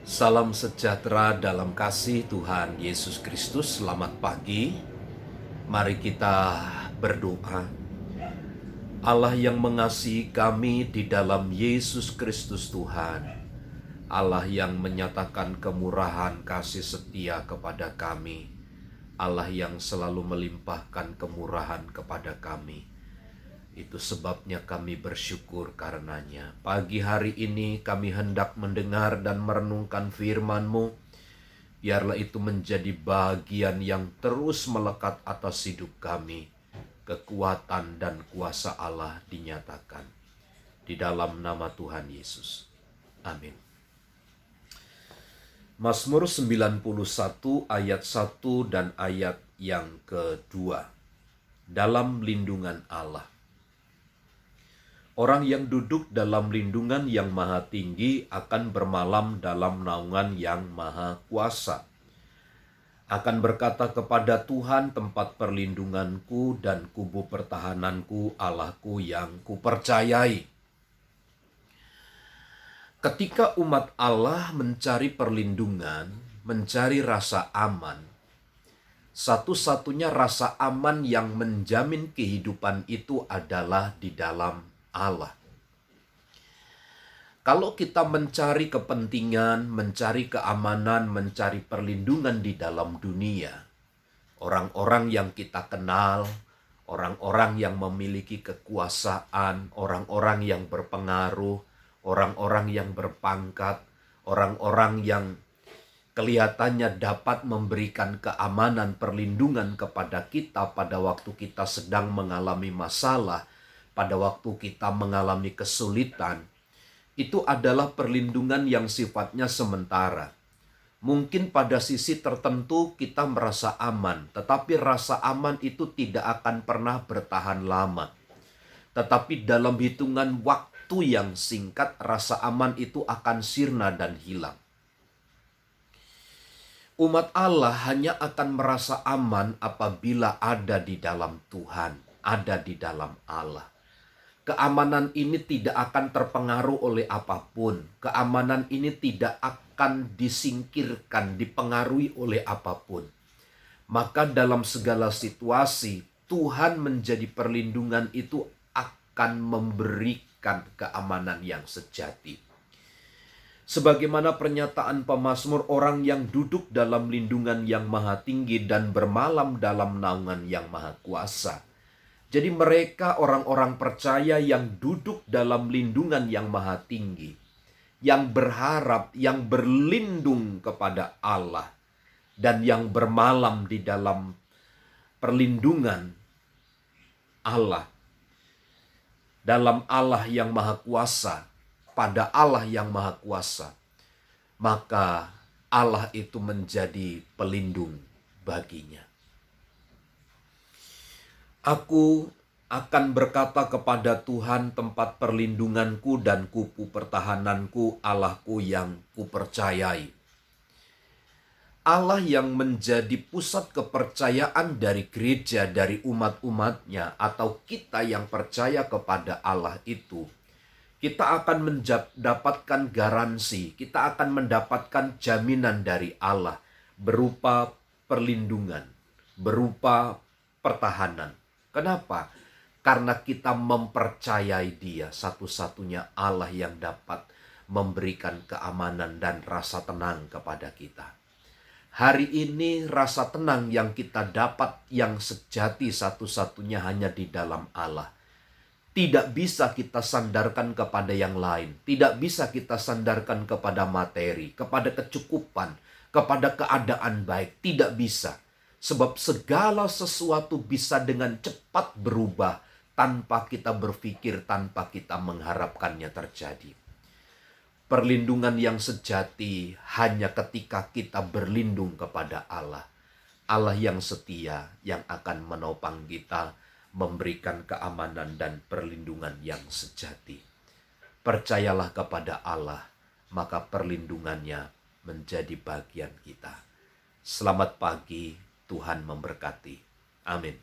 Salam sejahtera dalam kasih Tuhan Yesus Kristus. Selamat pagi. Mari kita berdoa. Allah yang mengasihi kami di dalam Yesus Kristus Tuhan. Allah yang menyatakan kemurahan kasih setia kepada kami. Allah yang selalu melimpahkan kemurahan kepada kami. Itu sebabnya kami bersyukur karenanya. Pagi hari ini kami hendak mendengar dan merenungkan firman-Mu. Biarlah itu menjadi bagian yang terus melekat atas hidup kami. Kekuatan dan kuasa Allah dinyatakan. Di dalam nama Tuhan Yesus. Amin. Mazmur 91 ayat 1 dan ayat yang kedua. Dalam lindungan Allah. Orang yang duduk dalam lindungan yang maha tinggi akan bermalam dalam naungan yang maha kuasa. Akan berkata kepada Tuhan tempat perlindunganku dan kubu pertahananku, Allahku yang kupercayai. Ketika umat Allah mencari perlindungan, mencari rasa aman, satu-satunya rasa aman yang menjamin kehidupan itu adalah di dalam Allah. Kalau kita mencari kepentingan, mencari keamanan, mencari perlindungan di dalam dunia, orang-orang yang kita kenal, orang-orang yang memiliki kekuasaan, orang-orang yang berpengaruh, orang-orang yang berpangkat, orang-orang yang kelihatannya dapat memberikan keamanan, perlindungan kepada kita pada waktu kita sedang mengalami masalah, pada waktu kita mengalami kesulitan, itu adalah perlindungan yang sifatnya sementara. Mungkin pada sisi tertentu kita merasa aman, tetapi rasa aman itu tidak akan pernah bertahan lama. Tetapi dalam hitungan waktu yang singkat, rasa aman itu akan sirna dan hilang. Umat Allah hanya akan merasa aman apabila ada di dalam Tuhan, ada di dalam Allah. Keamanan ini tidak akan terpengaruh oleh apapun. Keamanan ini tidak akan disingkirkan, dipengaruhi oleh apapun. Maka dalam segala situasi, Tuhan menjadi perlindungan itu akan memberikan keamanan yang sejati. Sebagaimana pernyataan pemazmur, orang yang duduk dalam lindungan yang maha tinggi dan bermalam dalam naungan yang maha kuasa. Jadi mereka orang-orang percaya yang duduk dalam lindungan yang maha tinggi, yang berharap, yang berlindung kepada Allah, dan yang bermalam di dalam perlindungan Allah, dalam Allah yang maha kuasa, pada Allah yang maha kuasa. Maka Allah itu menjadi pelindung baginya. Aku akan berkata kepada Tuhan tempat perlindunganku dan kubu pertahananku, Allahku yang kupercayai. Allah yang menjadi pusat kepercayaan dari gereja, dari umat-umatnya, atau kita yang percaya kepada Allah itu, kita akan mendapatkan garansi, kita akan mendapatkan jaminan dari Allah berupa perlindungan, berupa pertahanan. Kenapa? Karena kita mempercayai Dia, satu-satunya Allah yang dapat memberikan keamanan dan rasa tenang kepada kita. Hari ini rasa tenang yang kita dapat yang sejati satu-satunya hanya di dalam Allah. Tidak bisa kita sandarkan kepada yang lain. Tidak bisa kita sandarkan kepada materi, kepada kecukupan, kepada keadaan baik. Tidak bisa. Sebab segala sesuatu bisa dengan cepat berubah tanpa kita berpikir, tanpa kita mengharapkannya terjadi. Perlindungan yang sejati hanya ketika kita berlindung kepada Allah. Allah yang setia yang akan menopang kita, memberikan keamanan dan perlindungan yang sejati. Percayalah kepada Allah, maka perlindungannya menjadi bagian kita. Selamat pagi. Tuhan memberkati. Amin.